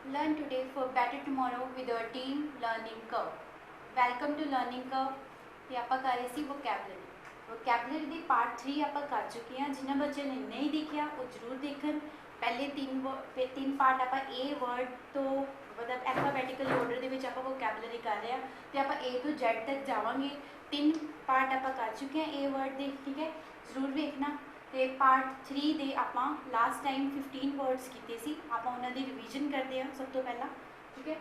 Learn today for better tomorrow with our team Learning Curve. Welcome to Learning Curve. ਤੇ ਆਪਾਂ ਕਰ ਰਹੇ ਸੀ vocabulary ਦੀ part 3 ਆਪਾਂ ਕਰ ਚੁੱਕੇ ਹਾਂ। ਜਿਨ੍ਹਾਂ ਬੱਚਿਆਂ ਨੇ ਨਹੀਂ ਦੇਖਿਆ ਉਹ ਜ਼ਰੂਰ ਦੇਖਣ। ਪਹਿਲੇ ਤਿੰਨ ਪਾਰਟ ਆਪਾਂ ਏ ਵਰਡ ਤੋਂ ਮਤਲਬ ਐਲਫਾਬੈਟਿਕਲ ਆਰਡਰ ਦੇ ਵਿੱਚ ਆਪਾਂ ਵੋਕੈਬਲਰੀ ਕਰ ਰਹੇ ਹਾਂ ਤੇ ਆਪਾਂ ਏ ਤੋਂ ਜ਼ੈਡ ਤੱਕ ਜਾਵਾਂਗੇ। ਤਿੰਨ ਪਾਰਟ ਆਪਾਂ ਕਰ ਚੁੱਕੇ ਹਾਂ ਏ ਵਰਡ ਦੇ, ਠੀਕ ਹੈ, ਜ਼ਰੂਰ ਵੇਖਣਾ। ਤੇ ਪਾर्ट 3 ਦੇ ਆਪਾਂ ਲਾਸਟ ਟਾਈਮ 15 ਵਰਡਸ ਕੀਤੇ ਸੀ, ਆਪਾਂ ਉਹਨਾਂ ਦੀ ਰਿਵੀਜ਼ਨ ਕਰਦੇ ਹਾਂ ਸਭ ਤੋਂ ਪਹਿਲਾਂ, ਠੀਕ ਹੈ।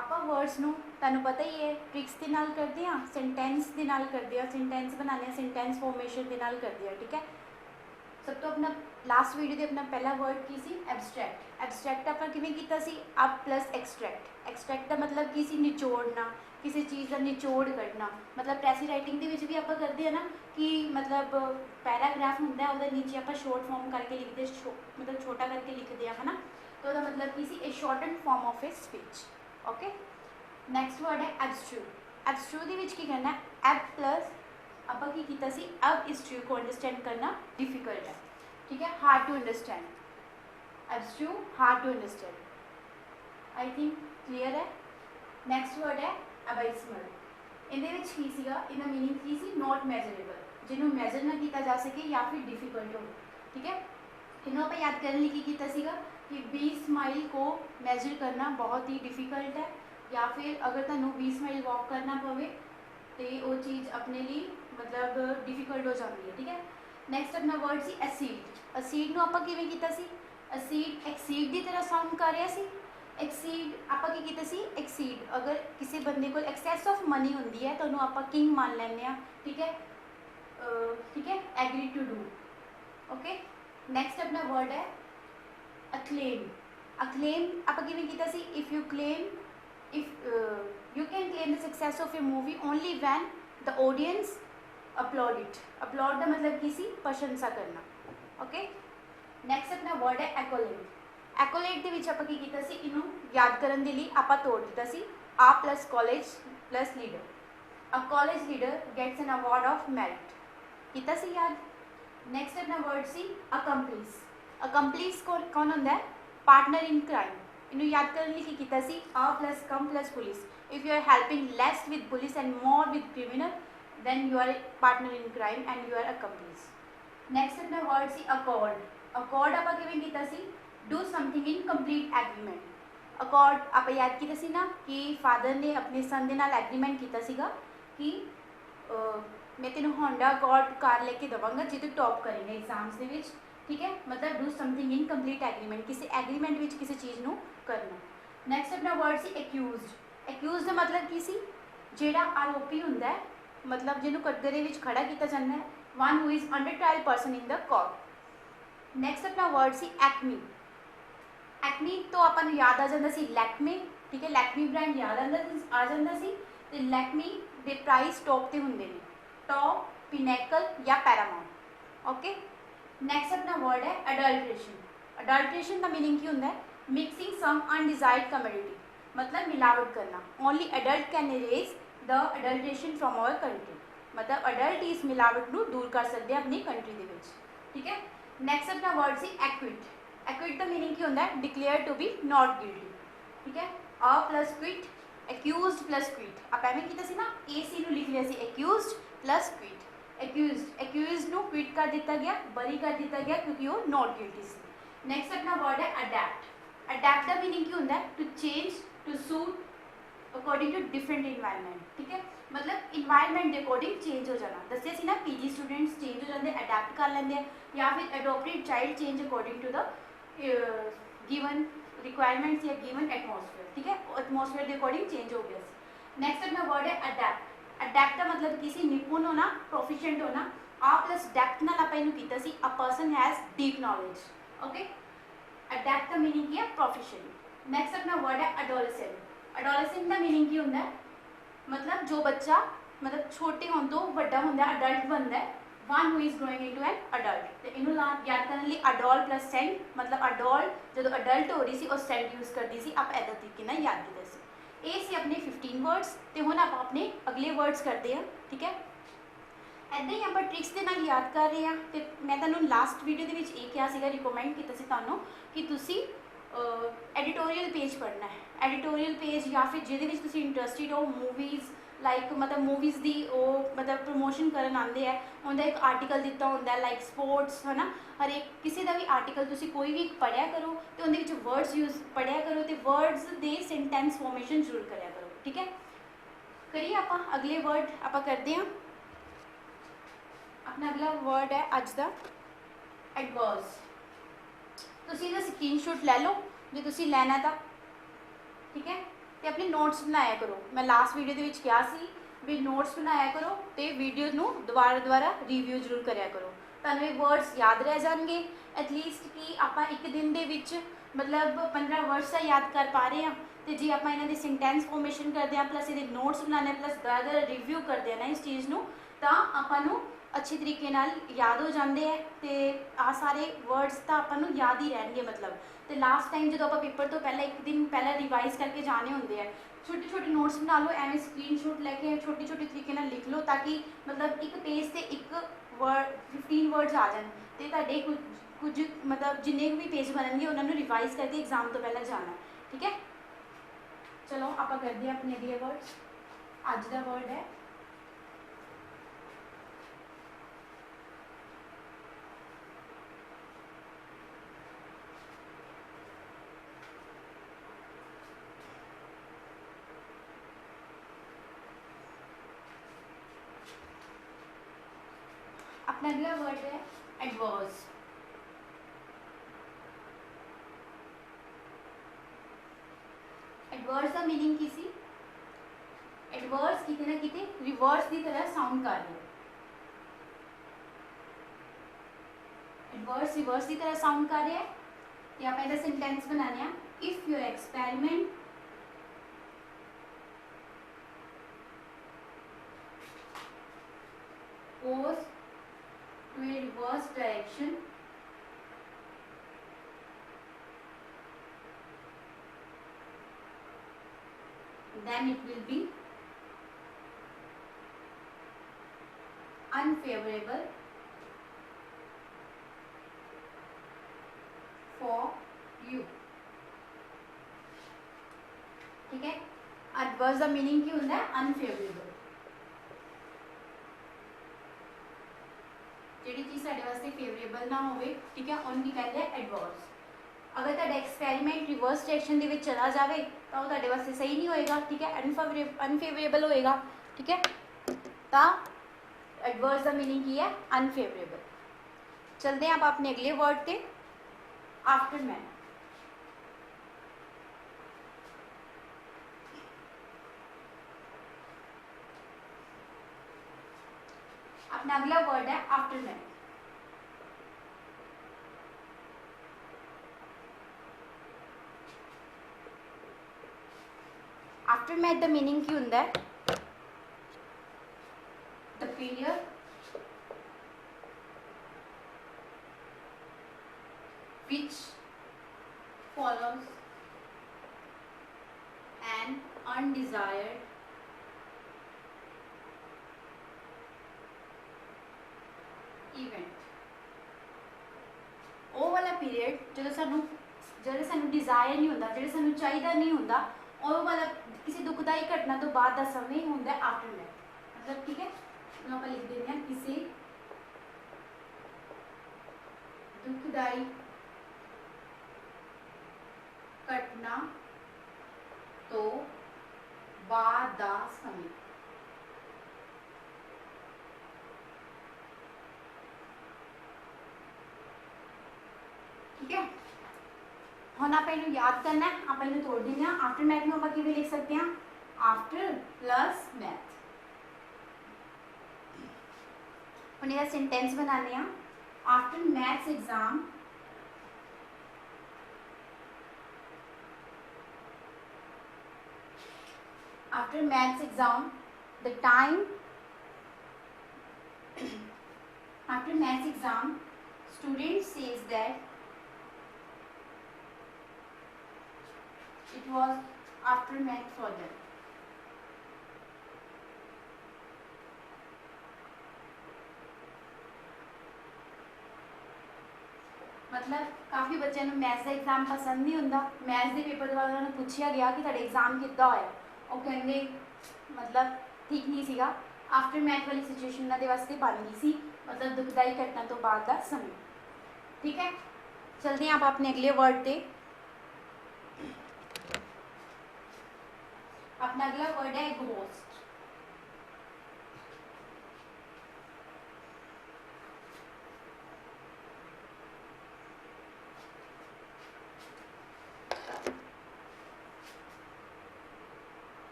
ਆਪਾਂ ਵਰਡਸ ਨੂੰ ਤੁਹਾਨੂੰ पता ही है ट्रिक्स ਦੇ ਨਾਲ ਕਰਦੇ ਹਾਂ, ਸੈਂਟੈਂਸ ਦੇ ਨਾਲ ਕਰਦੇ ਹਾਂ, ਸੈਂਟੈਂਸ ਬਣਾਉਂਦੇ ਹਾਂ, ਸੈਂਟੈਂਸ ਫਾਰਮੇਸ਼ਨ ਦੇ ਨਾਲ ਕਰਦੇ ਹਾਂ, ठीक है। ਸਭ ਤੋਂ ਆਪਣਾ ਲਾਸਟ ਵੀਡੀਓ ਦੇ ਆਪਣਾ ਪਹਿਲਾ ਵਰਡ ਕੀ ਸੀ? ਐਬਸਟਰੈਕਟ। ਐਬਸਟਰੈਕਟ ਆਪਾਂ ਕਿਵੇਂ ਕੀਤਾ ਸੀ? Ab plus extract. ਐਕਸਟਰੈਕਟ ਦਾ ਮਤਲਬ ਕੀ ਸੀ? ਨਿਚੋੜਨਾ, किसी चीज़ का निचोड़ करना। मतलब प्रेसी राइटिंग भी आप करते हैं ना कि मतलब पैराग्राफ होंगे वो नीचे आप शॉर्ट फॉर्म करके लिखते, मतलब छोटा करके लिखते हैं, है ना। तो वह मतलब की a shorten form of a speech. Okay, next word है एब्सट्रू। एब्सट्रू की करना एब प्लस आप अब इस ट्रू को अंडरस्टैंड करना डिफिकल्ट है, ठीक है, hard to understand. Abstruse hard to understand, I think clear है। नैक्सट वर्ड है अबाइसमल। ਇਹਦਾ मीनिंग की सी? नॉट मैजरेबल, जिन्होंने मैजर ना किया जा सके या फिर डिफिकल्ट हो, ठीक है। इन्हों आप याद करने लिए किया सीगा कि 20 माइल को मैजर करना बहुत ही डिफिकल्ट है, या फिर अगर तुहानू 20 माइल वॉक करना पवे तो वो चीज़ अपने लिए मतलब डिफिकल्ट हो जाती है, ठीक है। नैक्सट अपना वर्ड सी एसीड। एसीड नूं आपां किवें कीता सी? एसीड एक्सीड की तरह साउंड कर रहा सी। एक्सीड आप एक्सीड, अगर किसी बंदे को एक्सैस ऑफ मनी होंगी है तो उन्होंने आप किंग मान लें, ठीक है, ठीक है, agree to do. Okay, next अपना वर्ड है अक्लेम। अक्लेम आप if you claim, if you can claim the success of a movie only when the audience applaud it. Applaud का मतलब की सी? प्रशंसा करना। ओके, नैक्सट अपना वर्ड है एक्कोलेट। एक्कोलेट के आप इनू याद करने के लिए आप तोड़ दिता सी a plus college plus leader. A college leader gets an award of merit, किया सी याद। नैक्सट अपना वर्ड सी अकम्पलिस। अकम्पलिस कौन होंगे? Partner in crime. इनू याद करने लिए किया सी a plus come plus police. If you are helping less with police and more with criminal than you are partner in crime and you are accomplice. Next अपना word सी accord. Accord आप किवें कीता सी? Do something in complete agreement. Accord आप याद किया सी ना कि फादर ने अपने सन के नाल एग्रीमेंट किया सीगा कि मैं तेन होंडा अकॉर्ड कार लेके देवांगा जो तू टॉप करेंगे एग्जाम्स के विच, ठीक है। मतलब do something in complete agreement, किसी एग्रीमेंट विच किसी चीज़ को करना। नैक्सट अपना वर्ड सी एक्यूज। एक्यूज का मतलब की सी? जिहड़ा आरोपी हुंदा है, मतलब जिन्होंने कटघरे विच खड़ा किया जाता है, one who is under trial person in the court. Next अपना वर्ड सी एक्मी। एक्मी तो अपन याद आ जाता सी लैक्मे, ठीक है, लैक्मी ब्रांड याद आ जाता सी। तो लैक्मी के प्राइस टॉप पर होंगे ने, टॉप, पिनैकल या पैरामाउंट। ओके, नैक्सट अपना वर्ड है अडल्ट्रेशन। अडल्ट्रेशन का मीनिंग की होंगे? मिक्सिंग सम अनडिजायर्ड कमोडिटी, मतलब मिलावट करना। Only adult can erase the adulteration from our country, मतलब अडल्ट इस मिलावट को दूर कर सकते हैं अपनी कंट्री के विच, ठीक है। नैक्सट अपना वर्ड सी एक्विट। एक्विट का मीनिंग की होंगे? Declare to be not guilty, ठीक है। A plus quit, accused plus quit. आप एवं किया ना ए सी लिख लिया सी एक्यूज प्लस क्विट। एक्यूज नू क्विट कर दिता गया, बरी कर दिता गया क्योंकि वो नॉट गिल्टी सी। नैक्सट अपना वर्ड है अडैप्ट। अडैप्ट का मीनिंग की होंगे? To change, to suit according to different environment, ठीक है, मतलब इन्वायरमेंट के अकॉर्डिंग चेंज हो जाना। दसिया सी ना पीजी स्टूडेंट्स चेंज हो जाते, अडैप्ट कर लेंगे, या फिर adopted child change according to the given requirements या गिवन एटमोसफेयर, ठीक है, एटमोसफेयर के अकॉर्डिंग चेंज हो गया। नैक्सट अपना वर्ड है अडैप्ट। अडैप्ट का मतलब किसी निपुण होना, प्रोफिशिएंट होना। आ प्लस डेप्थ नाल आप इनू कीता सी a person has deep knowledge. Okay, adept का मीनिंग की है प्रोफिशिएंट। नैक्सट अपना वर्ड है अडोलेसेंट। अडोलेसेंट का मीनिंग की होंगे? मतलब जो बच्चा मतलब छोटे होने तो बड़ा होंगे, अडल्ट बनता है, one who is growing into an adult. तो इनू याद करने लिए अडोल प्लस सेंट, मतलब अडोल जो अडल्ट हो रही सी और सेंट यूज़ करती सी, आप इदा तरीके नाल याद किया सी। ये सी अपने 15 वर्ड्स। तो हुण आप अपने अगले वर्ड्स करते हैं, ठीक है। इदा ही आप ट्रिक्स के नाल याद कर रहे हैं। तो मैं तुहानू लास्ट वीडियो के विच ये कहा सीगा, रिकमेंड किया सी तुहानू कि तुसी एडिटोरियल पेज पढ़ना है, एडिटोरियल पेज या फिर जिहदे विच तुसीं इंटरस्टिड हो मूवीज़ लाइक मतलब मूवीज़ दी मतलब प्रमोशन करन आंदे है, उनका एक आर्टिकल दिता होंदा है लाइक स्पोर्ट्स है ना, हर एक किसी का भी आर्टिकल तुसीं कोई भी पढ़िया करो तो उनके विच वर्ड्स यूज पढ़िया करो तो वर्ड्स दे सेंटेंस फॉर्मेशन जरूर करिया करो। ठीक है, करिए आप अगले वर्ड आप करते हैं। अपना अगला वर्ड है अज का एडवर्स। तुसीं इहदा स्क्रीनशॉट ले लो जो तुसीं लैना था। ठीक है, तो अपने नोट्स बनाया करो। मैं लास्ट वीडियो के कहा सी भी नोट्स बनाया करो तो वीडियो नू दोबारा रिव्यू जरूर कराया करो, तुहानूं ये वर्ड्स याद रह जाएंगे एटलीस्ट कि आप एक दिन दे विच मतलब 15 वर्ड्स का याद कर पा रहे हैं तो जी आप इन्हां दी सेंटेंस फॉर्मेशन करते हैं प्लस ये नोट्स बनाने प्लस दोबारा रिव्यू करते हैं ना इस चीज़ नू तो आपां अच्छी तरीके नाल याद हो जाते हैं तो आ सारे वर्ड्स तो आपां याद ही रहेंगे। मतलब तो लास्ट टाइम जो आप पेपर तो पहले एक दिन पहले रिवाइज करके जाने होंगे है, छोटे छोटे नोट्स बना लो एवं स्क्रीनशॉट लैके छोटे छोटे तरीके नाल लिख लो ताकि मतलब एक पेज से एक वर्ड 15 वर्ड्स आ जाए तो तुहाडे कुछ मतलब जिन्ने भी पेज बननगे उन्होंने रिवाइज करके एग्जाम तो पहले जाना। ठीक है, चलो आप करते हैं अपने अगले वर्ड्स। अज का वर्ड है अपना अगला वर्ड है एडवर्स। एडवर्स का मीनिंग की सी एडवर्स किते ना किते रिवर्स की तरह साउंड कर रहे, एडवर्स रिवर्स की तरह साउंड कर रहे हैं। तो आप इहदा सेंटेंस बनाने हैं, if your experiment goes to a reverse direction then it will be unfavorable for you। ठीक है, एडवर्स का मीनिंग की होता है अनफेवरेबल, जिहड़ी चीज़ साडे वास्ते फेवरेबल ना होवे। ठीक है, उन्हें कहते हैं एडवर्स। अगर तुहाडा एक्सपेरिमेंट रिवर्स डायरेक्शन दे विच चला जाए तो वो तुहाडे वास्ते सही नहीं होएगा। ठीक है, अनफेवरेबल होएगा। ठीक है, तो एडवर्स का मीनिंग की है अनफेवरेबल। चलते हैं आप अपने अगले वर्ड पे आफ्टरमैथ। अपना अगला वर्ड है आफ्टरमैथ। आफ्टरमैथ द मीनिंग की होंदा है the period which follows an undesired event। वो वाला पीरियड जो सानू डिजायर नहीं होता, जो सानू चाहिए नहीं होता, वो वाला किसी दुखदाई घटना तो बाद का समय होंदा है आफ्टरमैथ। मतलब ठीक है, तो आप लिख देते हैं किसी दुखदाई घटना तो बाद का समय। ठीक है, हम आप इन्हें याद करना है, आप इन्हें तोड़ देंगे। आफ्टर मैथ में आप किवें लिख सकते हैं, आफ्टर प्लस मैथ। हम इसका सेंटेंस बनाने हैं, after maths exam after maths exam the time after maths exam student says that it was after math for them। मतलब काफ़ी बच्चों को मैथ्स का एग्जाम पसंद नहीं होंगे। मैथ्स के पेपर के बाद उन्होंने पूछा गया कि तुहाडा एग्जाम किद्दां होया, वो कहंदे मतलब ठीक नहीं सीगा। आफ्टर मैथ वाली सिचुएशन उन्होंने वास्ते बन गई सी, मतलब दुखदाई घटना तो बाद का समय। ठीक है, चलते हैं आप अपने अगले वर्ड पे। अपना अगला वर्ड है घोस्ट।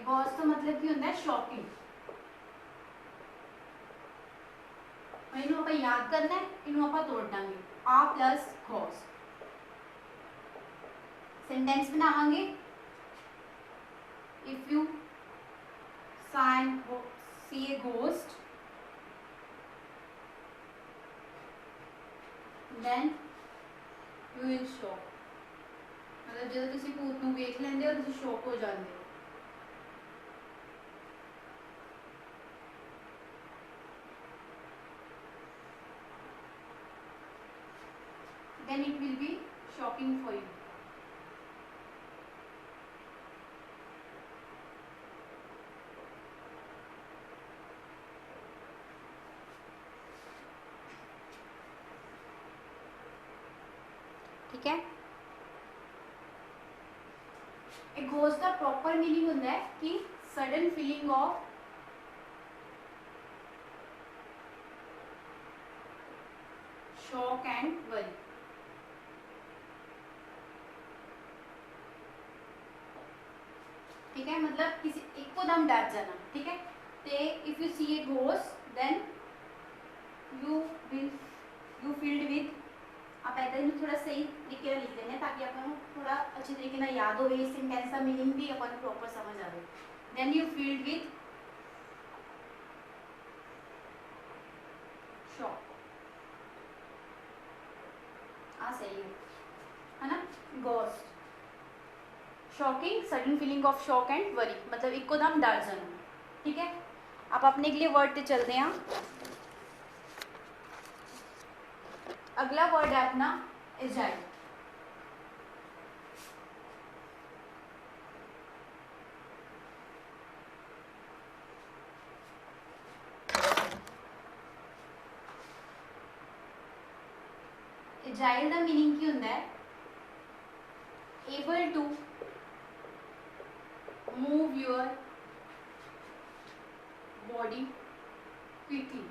घोस्ट तो मतलब की होता है शॉकिंग। इनू आप याद करना है, इनू आप तोड़ देंगे। A plus ghost. सेंटेंस बनावांगे। If you see a ghost, then you will shock। मतलब जो तुसी भूत नूं वेख लेंदे हो तुसी शॉक हो जाते हो। then it will be shocking for you। ठीक है, एक घोस्ट का प्रॉपर मीनिंग होता है कि sudden feeling of shock and worry. ठीक है, मतलब किसी एकदम डर जाना। ठीक है, तो if you see a ghost then you filled with, आप ऐसा ही थोड़ा सही तरीके से लिख देना ताकि अपन थोड़ा अच्छे तरीके से याद हो, इस सेंटेंस का मीनिंग भी अपन प्रॉपर समझ आए। Then you filled with shock. सही है ना। Ghost shocking, sudden feeling of shock and worry, मतलब एकदम डर जाना। ठीक है, आप अपने के लिए वर्ड पे चलते हैं। अगला वर्ड है अपना एजाइल। एजाइल का मीनिंग की होता है able to move your body quickly,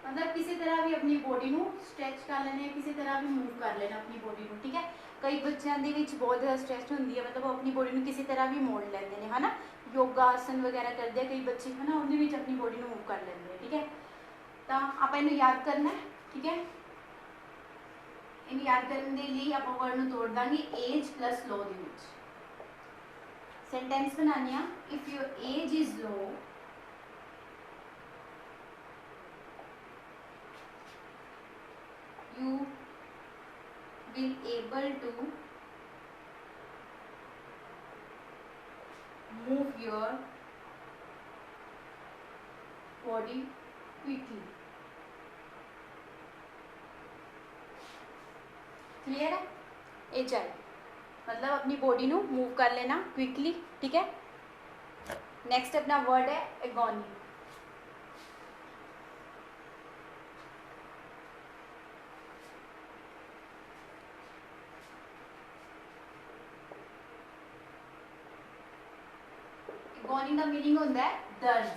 मतलब किसी तरह भी अपनी बॉडी को स्ट्रैच कर लेना, किसी तरह भी मूव कर लेना अपनी बॉडी को। ठीक है, कई बच्चों के बहुत ज़्यादा स्ट्रैच होंगी है, मतलब वो अपनी बॉडी को किसी तरह भी मोड़ लेते हैं, है ना। योगा आसन वगैरह करते हैं कई बच्चे, है ना, उन्हें अपनी बॉडी को मूव कर लेते हैं। ठीक है, तो आप इन्हें याद करना है। ठीक है, इन याद करने के लिए आप वर्ड में तोड़ देंगे एज प्लस लो दे विच। सेंटेंस बनानी है, if your age is low you will able to move your body quickly। Clear है, एजाइल मतलब अपनी बॉडी को मूव कर लेना क्विकली। ठीक है, नेक्स्ट अपना वर्ड है एगोनी। एगोनी का मीनिंग होता है दर्द,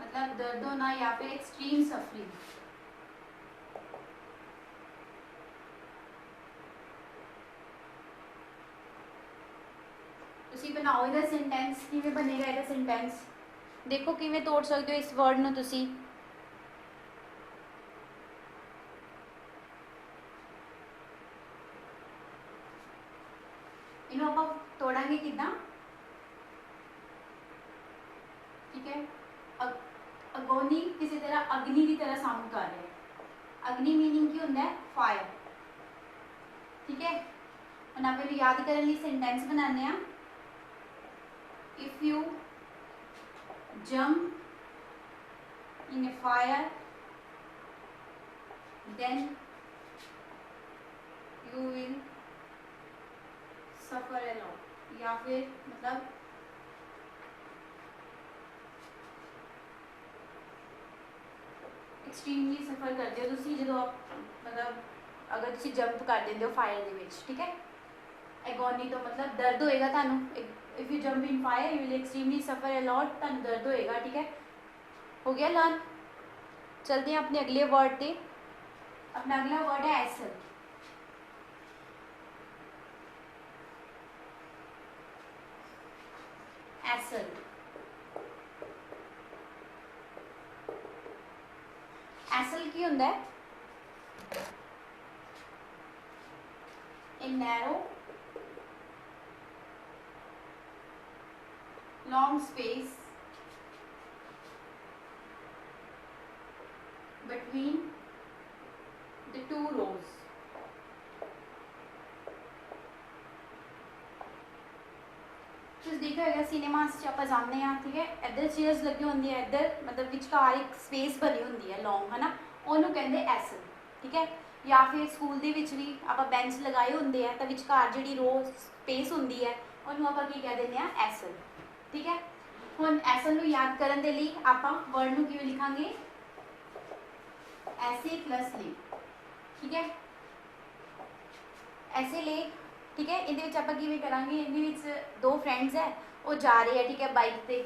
मतलब दर्द होना या फिर एक्सट्रीम सफरिंग। तुसी बनाओ इहदा सेंटेंस, किवें बनेगा इहदा सेंटेंस, देखो किवें तोड़ सकते हो इस वर्ड नूं तुसी। इन्हों आप तोड़ांगे किद्दां। ठीक है, अगोनी किसी तरह अग्नि की तरह साउंड कर रहे हैं। अग्नि मीनिंग की होता है फायर। ठीक है, हम आप याद करने लिए सेंटेंस बनाने हैं। If you jump in a fire then suffer a lot, या फिर मतलब एक्सट्रीमली सफ़र करते हो तुसी जो आप मतलब अगर तुसी जंप कर देंगे हो फायर दे विच, ठीक है। एगोनी तो मतलब दर्द होएगा थानू, if you jump in fire you will extremely suffer a lot, थानू दर्द होएगा, ठीक है। हो गया लर्न। चलते हैं अपने अगले वर्ड पे। अपना अगला वर्ड है एसल। एसल, एसल की होंदा है a narrow long space between the two rows। तुम देखा होगा सिनेमा च आप जाने हैं, ठीक है, इधर चेयर्स लगी होंगी है, इधर मतलब विचकार एक स्पेस बनी होंगी है लॉन्ग, है ना, उन्होंने कहते एसल, ठीक है। या फिर स्कूल दे विच भी आप बेंच लगाए होंगे है तो विचकार जी रो स्पेस होंगी है उन्होंने आप की कह दें एसल, ठीक है। हुण एसल नूं याद करन दे लई आपां वर्ड नूं किवें लिखांगे, ऐसे प्लस ले, ठीक है, ऐसे ले, ठीक है। इहदे विच आपां किवें करांगे, इहदे विच दो फ्रेंड्स है वो जा रहे हैं, ठीक है, बाइक पे,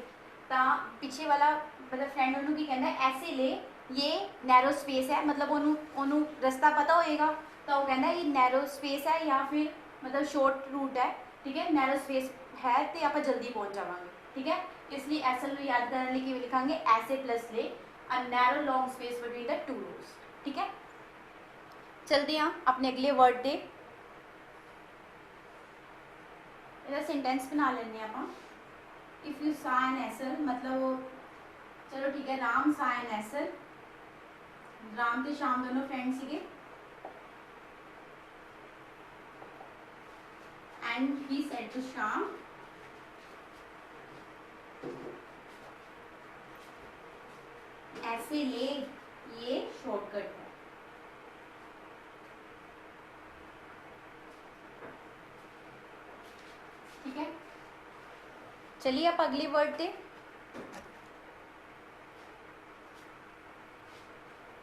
तो पिछे वाला मतलब फ्रेंड उन्होंने की कहना है ऐसे ले, ये नैरो स्पेस है, मतलब उन्होंने रास्ता पता होएगा तो वो कहना ये नैरो स्पेस है या फिर मतलब शॉर्ट रूट है, ठीक है, नैरो स्पेस है तो आप जल्दी पहुंच जावांगे, ठीक है। इसलिए एसल नूं याद करने लई किवें लिखांगे, ऐसे प्लस ले a narrow long space between the two rows, ठीक है। चलते हैं अपने अगले वर्ड पे। ਇਹਦਾ सेंटेंस बना लेने आप। इफ़ यू सा एन एसल, मतलब चलो ठीक है, राम सा एन एसल, राम तो श्याम दोनों फ्रेंड सीगे, and he said to Shyam ऐसे ले, ये शॉर्टकट है, ठीक है। चलिए आप अगली वर्ड पे।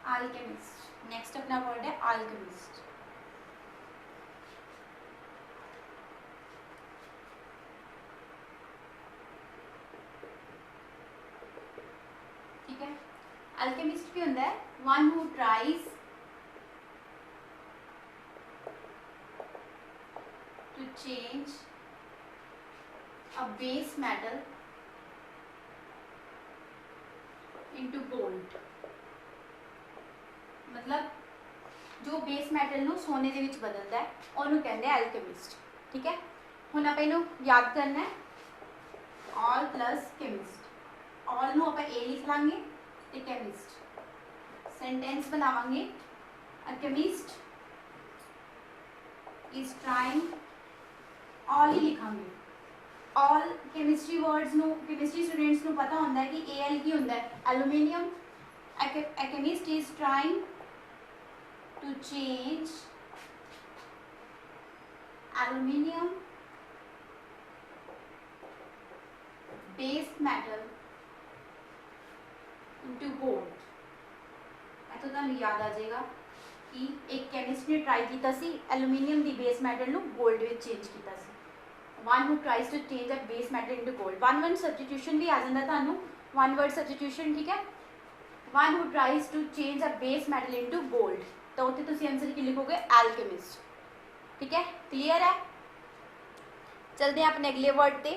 आल्केमिस्ट, नेक्स्ट अपना वर्ड है आल्केमिस्ट। ठीक है, अल्केमिस्ट की होंदा है one who tries to change a base metal into gold, मतलब जो बेस मेटल नूं सोने दे विच बदलदा है उन्होंने कहते हैं अल्केमिस्ट, ठीक है। हुण आपां इहनूं याद करना है, ऑल प्लस केमिस्ट, ऑल नूं आपां ए लिख लांगे ते केमिस्ट, सेंटेंस बनावांगे, a chemist is trying, all ही लिखांगे, ऑल केमिस्ट्री वर्ड्स नूं केमिस्ट्री स्टूडेंट्स नूं पता होंदा है कि एल की होंदा है aluminium, a chemist is trying to change aluminium base metal into gold। तो तुहानूं याद आ जाएगा कि एक केमिस्ट ने ट्राई किया सी एल्यूमीनियम की बेस मेटल नूं गोल्ड में चेंज किया सी, one who tries to change a base metal into gold. One word substitution भी आ जाता तुहानूं, वन वर्ड सब्सटीट्यूशन, ठीक है, one who tries to change a base metal into gold, तो उत्थे तुसीं आंसर की लिखोगे एल्केमिस्ट, ठीक है, क्लियर है। चलते हैं अपने अगले वर्ड पे।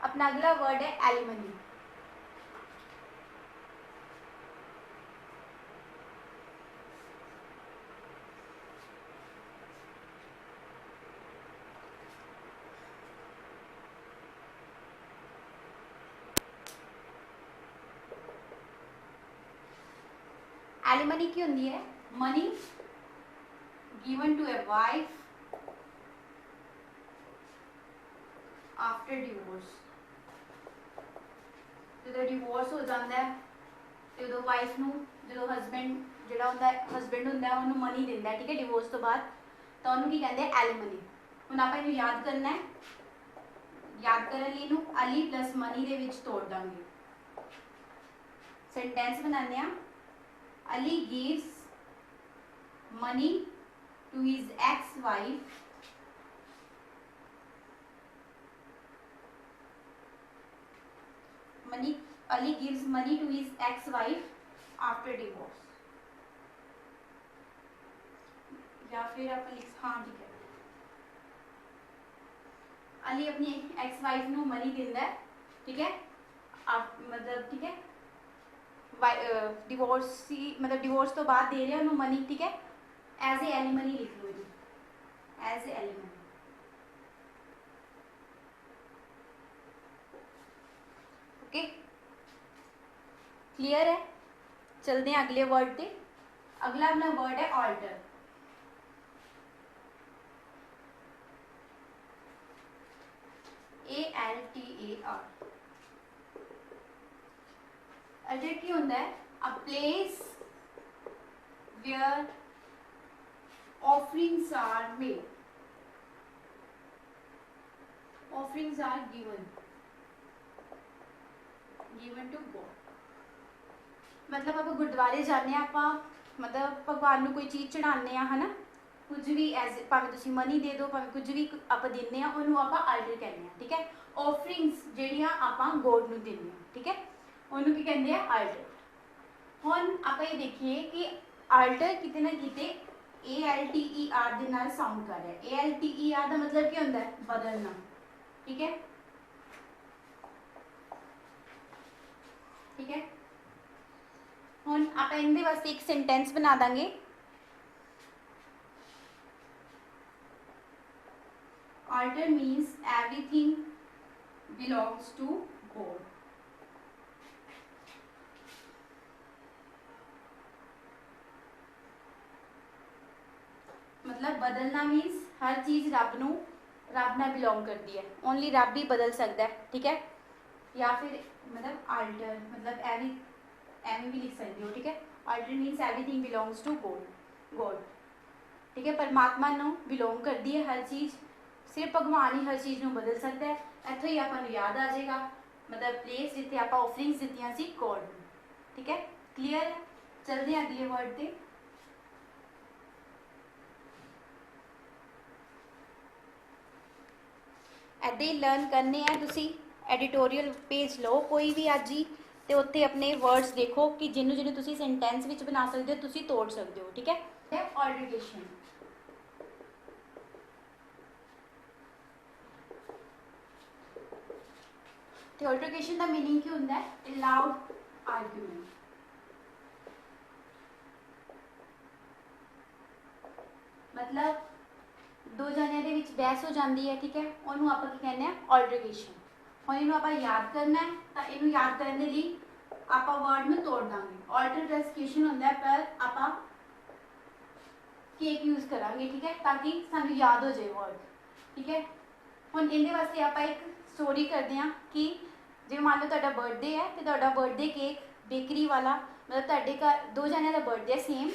अपना अगला वर्ड है एलिमनी। एलिमनी की होंदी है money given to a wife after divorce, जो डिवोर्स हो जाता है तो वाइफ नूं जो हसबैंड ਜਿਹੜਾ ਉਹਦਾ ਹਸਬੈਂਡ ਹੁੰਦਾ ਉਹਨੂੰ ਮਨੀ ਦਿੰਦਾ, ਠੀਕ ਹੈ, ਡਿਵੋਰਸ ਤੋਂ ਬਾਅਦ, ਤਾਂ ਉਹਨੂੰ ਕੀ ਕਹਿੰਦੇ ਆ, ਐਲੀਮਨੀ। ਹੁਣ ਆਪਾਂ ਇਹਨੂੰ ਯਾਦ ਕਰਨਾ ਹੈ। ਯਾਦ ਕਰਨ ਲਈ ਇਹਨੂੰ ਅਲੀ ਪਲਸ ਮਨੀ ਦੇ ਵਿੱਚ ਤੋੜ ਦਾਂਗੇ। ਸੈਂਟੈਂਸ ਬਣਾਉਂਦੇ ਆ, Ali gives money to his ex wife Ali gives money to his ex-wife after divorce। या फिर आप लिख, हाँ ठीक है, अली अपनी एक्स वाइफ ਨੂੰ मनी ਦਿੰਦਾ ਹੈ, ठीक है, आप मतलब ठीक है, डिवोर्सी मतलब डिवोर्स तो बाद दे रहे हैं उन्होंने मनी, ठीक है, एज ए एलिमनी लिख लो जी, as a alimony. Okay, clear है। चलते हैं अगले वर्ड पे। अगला अपना वर्ड है ऑल्टर। ALTAR। अल्टर की होता है a place where offerings are made, offerings are given to God. मतलब आप गुरुद्वारे जाने, आप मतलब भगवान को कोई चीज़ चढ़ाने, है ना, कुछ भी एज भावें तुसीं मनी दे दो, भावें कुछ भी आप देने, उन्होंने आप आल्टर कहने, ठीक है। ऑफरिंग्स जिहड़ियां आप गॉड नूं देने, ठीक है, उन्होंने की कहते हैं आल्टर। हुण आप ये देखिए कि आल्टर किते ना किते ALTER दे नाल साउंड कर रहा है। ALTER का मतलब क्या होता है, बदलना, ठीक है, ठीक है। हुण आप इहदे वास्ते एक सेंटेंस बना देंगे। Altar means everything belongs to God। मतलब बदलना मीन्स हर चीज़ रब नाल बिलोंग करती है, ओनली रब ही बदल सकता है, ठीक है। या फिर मतलब आल्टर मतलब एवं भी लिख सकते हो, ठीक है। Altar means everything belongs to God, ठीक है, परमात्मा नूं बिलोंग करती है हर चीज़, सिर्फ भगवान ही हर चीज़ नूं बदल सकता है। इत्थों ही आपां नूं याद आ जाएगा, मतलब प्लेस जिथे आप ऑफरिंग्स दित्तियां सी गॉड नूं, ठीक है, क्लीयर है। चलते हैं अगले वर्ड पे। ऐसे ही लर्न करने हैं तुसी, एडिटोरियल पेज लो कोई भी अज ही, तो उत्थे अपने वर्ड्स देखो कि जिन्हों जिन्होंने तुसी सेंटेंस विच बना सकते हो, तुसी तोड़ सकते हो, ठीक है। ऑल्टरकेशन, तो ऑल्टरकेशन का मीनिंग क्या होता है, लाउड आर्ग्यूमेंट। मतलब दो जनिया के विच बहस हो जाती है, ठीक है, उन्होंने आप कहने हैं ऑल्टरकेशन। हम इनू आप याद करना है, तो इनू याद करने के लिए आप वर्ड में तोड़ देंगे। ऑल्टरकेशन होता है पर आप केक यूज करांगे, ठीक है, ताकि सानू याद हो जाए वर्ड, ठीक है। हुण इहदे वास्ते आप एक स्टोरी करते हैं कि जिवें मान लो तुहाडा बर्थडे है, तो तुहाडा बर्थडे केक बेकरी वाला, मतलब तुहाडे घर दो जनिया का बर्थडे है सेम,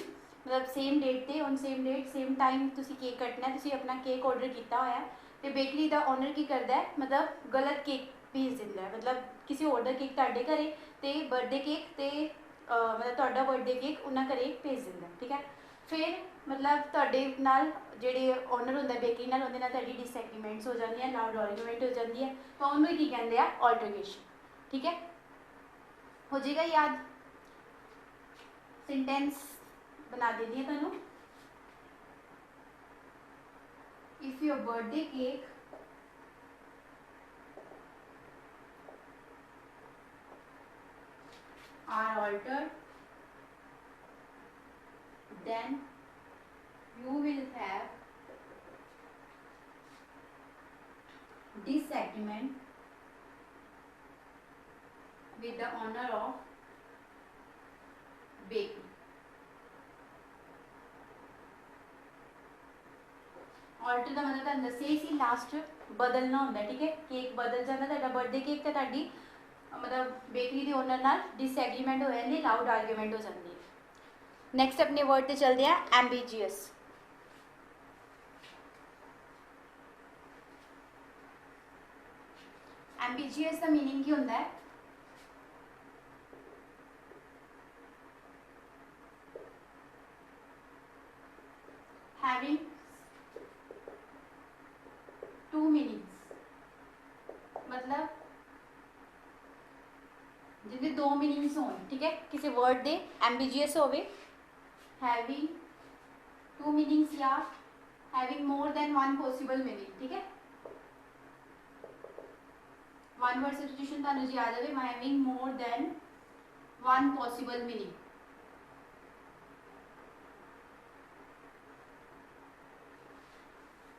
मतलब सेम डेट ते on same date same time तुसी केक कटना है, तुसी अपना केक ऑर्डर किया होया है, तो बेकरी का ओनर की करता है, मतलब गलत केक भेज दिंदा है, मतलब किसी होर दा केक तुहाडे घरे ते बर्थडे केक ते मतलब तुहाडा बर्थडे केक उन्हां घरे भेज दिंदा, ठीक है। फिर मतलब तुहाडे नाल जिहड़े ओनर हुंदा बेकरी नाल उहदे नाल तुहाडी डिसएग्रीमेंट्स हो जाती है, लाउड आर्गूमेंट हो जाती है, तो उन्होंने की कहते हैं ऑल्टरकेशन, ठीक है। हो जाएगा याद। सेंटेंस बना देनी है तुहानू। If your birthday cake are altered, then you will have disagreement with the owner of bakery। Altar का मतलब तुहानू दस्सिया ही सी लास्ट बदलना होंदा है, ठीक है, केक बदल जाता तुहाडा बर्थडे केक तो तुहाडी मतलब बेकरी के ओनर नाल डिसएग्रीमेंट हो जाती, लाउड आर्गूमेंट हो जाती है। नैक्सट अपने वर्ड ते चलते हैं एम्बीजियस। एम्बीजियस का मीनिंग की होता है हैविंग टू मीनिंग्स, मतलब जिनके दो मीनिंग्स हो, ठीक है, किसी वर्ड दे एम्बीजियस होवे, हैविंग टू मीनिंग्स या having more than one possible meaning, ठीक है। वन वर्ड सब्स्टिट्यूशन तुहानू जी आ जाए, having more than one possible meaning.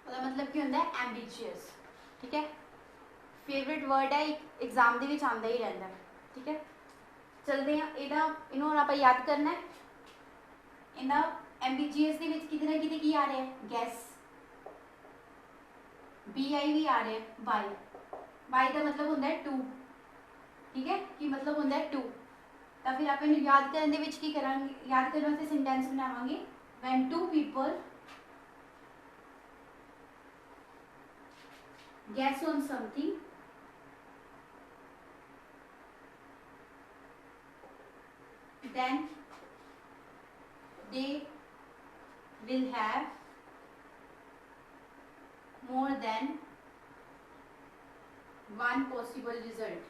मतलब की होंगे एम्बीजियस, ठीक है। फेवरेट वर्ड है, एग्जाम के आता ही रहता है, ठीक है। चलते हैं इन्हों आप याद करना है। इन्हों एम्बीजियस के कितने ना कितने की आ रहा है गैस, BI भी आ रहा है, बाई बाई का मतलब होंगे टू, ठीक है, कि मतलब होंगे टू। तो फिर आप याद करने की करा, याद करने वास्ते सेंटेंस बनावांगे when two people guess on something then they will have more than one possible result।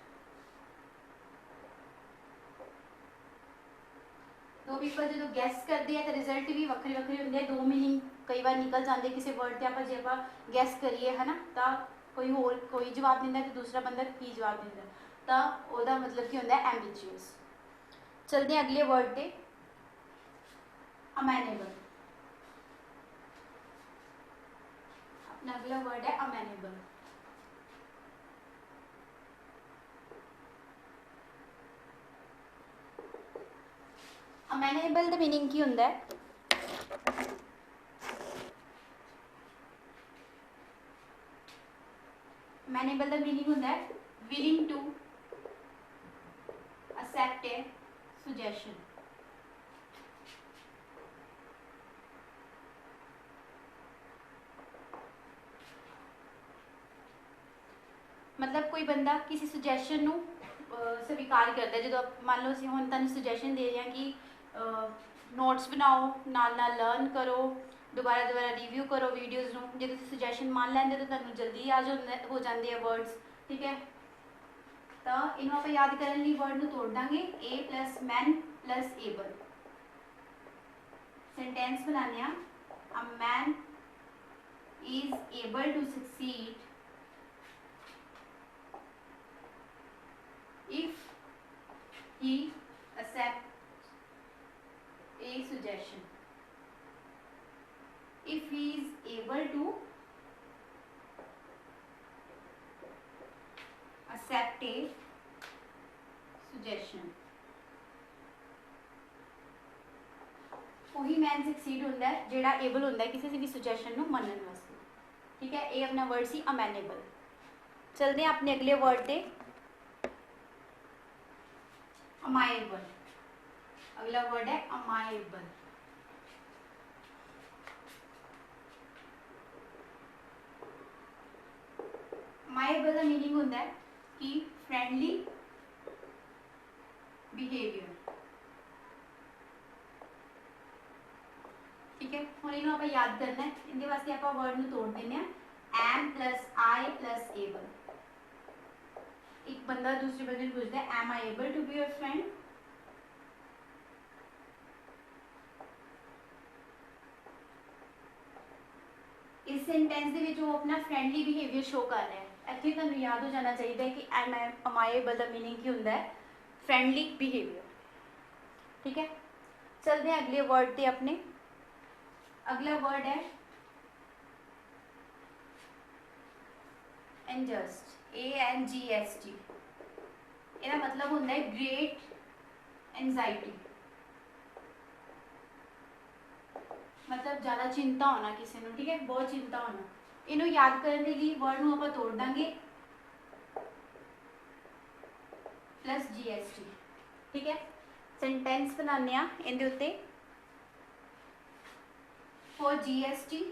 दो पीपल जो गैस करते हैं तो रिजल्ट भी वक्रे वक्रे होंगे, दो मीनिंग कई बार निकल जाते किसी वर्ड से, आप जो आप गैस करिए है ना, तो कोई होर कोई जवाब दिंदा तो दूसरा बंदा की जवाब दिंदा, तो वह मतलब की होंगे एम्बीजियस। चलते हैं अगले वर्ड पे, अमेनेबल। अपना अगला वर्ड है अमेनेबल। अमेनेबल का मीनिंग की होंगे, अमेनेबल का मीनिंग होंगे willing to accept a suggestion. मतलब कोई बंदा किसी सुजैशन स्वीकार करता है, जो मान लो असं हम तुम सुजैशन दे रहे हैं कि नोट्स बनाओ, नाल लर्न करो, दोबारा दोबारा रिव्यू करो वीडियोज़ में, जो तुम सुजैशन मान लेंगे तो तुम जल्दी याद हो जाते हैं वर्ड्स, ठीक है। तो इन्हों आप याद करने लिए वर्ड में तोड़ देंगे a plus man plus able. Sentence बनाने a man is able to succeed if he accepts a suggestion, if he is able to accept a suggestion, वही मैन सक्सीड होंगे जोड़ा एबल होंगे किसी भी सुजैशन को मनने वास्ते, ठीक है। ये अपना वर्ड सी अमेनेबल। चलते हैं अपने अगले वर्ड पे, अमाएबल। अगला वर्ड है अमाएबल। अमाएबल का मीनिंग होता है कि फ्रेंडली बिहेवियर, ठीक है। हम इन्हों आप याद करना है, इनके वास्ते आप वर्ड में तोड़ देने am plus I plus able. एक बंदा दूसरे बंदे को पूछता है am I able to be your friend, इस सेंटेंस दे विच वो अपना फ्रेंडली बिहेवियर शो कर रहा है। इत्थे तुहानू याद हो जाना चाहिए कि एम आई एबल का मीनिंग की होंदा है फ्रेंडली बिहेवियर, ठीक है। चलते हैं अगले वर्ड पे अपने। अगला वर्ड है एनजस्ट, ANGST। इसका मतलब होता है ग्रेट एंजाइटी, मतलब ज़्यादा चिंता होना किसी को, ठीक है, बहुत चिंता होना। इन्हों याद करने के लिए वर्ड में आप तोड़ देंगे प्लस GST, ठीक है। सेंटेंस बनाने इनके उत्ते फॉर GST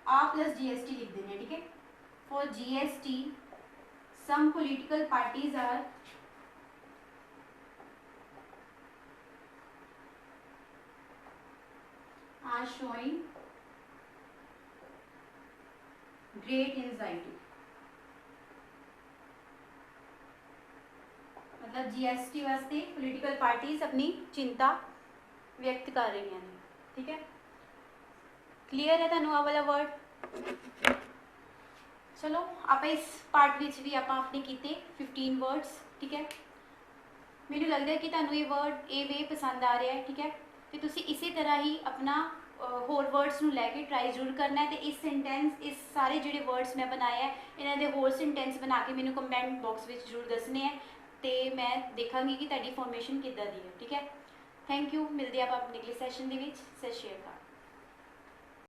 आ प्लस GST लिख देने, ठीक है। For GST some political parties are showing great anxiety, मतलब GST वास्ते पोलिटिकल पार्टीज अपनी चिंता व्यक्त कर रही हैं, ठीक है। क्लीयर है तुहानू आ वाला वर्ड। चलो आप इस पार्ट विच भी आप अपने कीते 15 वर्ड्स, ठीक है। मैनू लगता है कि तुहानू ये वर्ड ये वे पसंद आ रहा है, ठीक है। तो तुसी इसी तरह ही अपना होर वर्ड्स नू लैके ट्राई जरूर करना है। तो इस सेंटेंस इस सारे जिहड़े वर्ड्स मैं बनाए हैं इन्हां दे होर सेंटेंस बना के मैनू कमेंट बॉक्स में जरूर दसने हैं, तो मैं देखांगी कि तुहाडी फॉर्मेशन किद्दां दी है, ठीक है। थैंक यू, मिलते आप अपने अगले सैशन दे विच। सत श्री अकाल।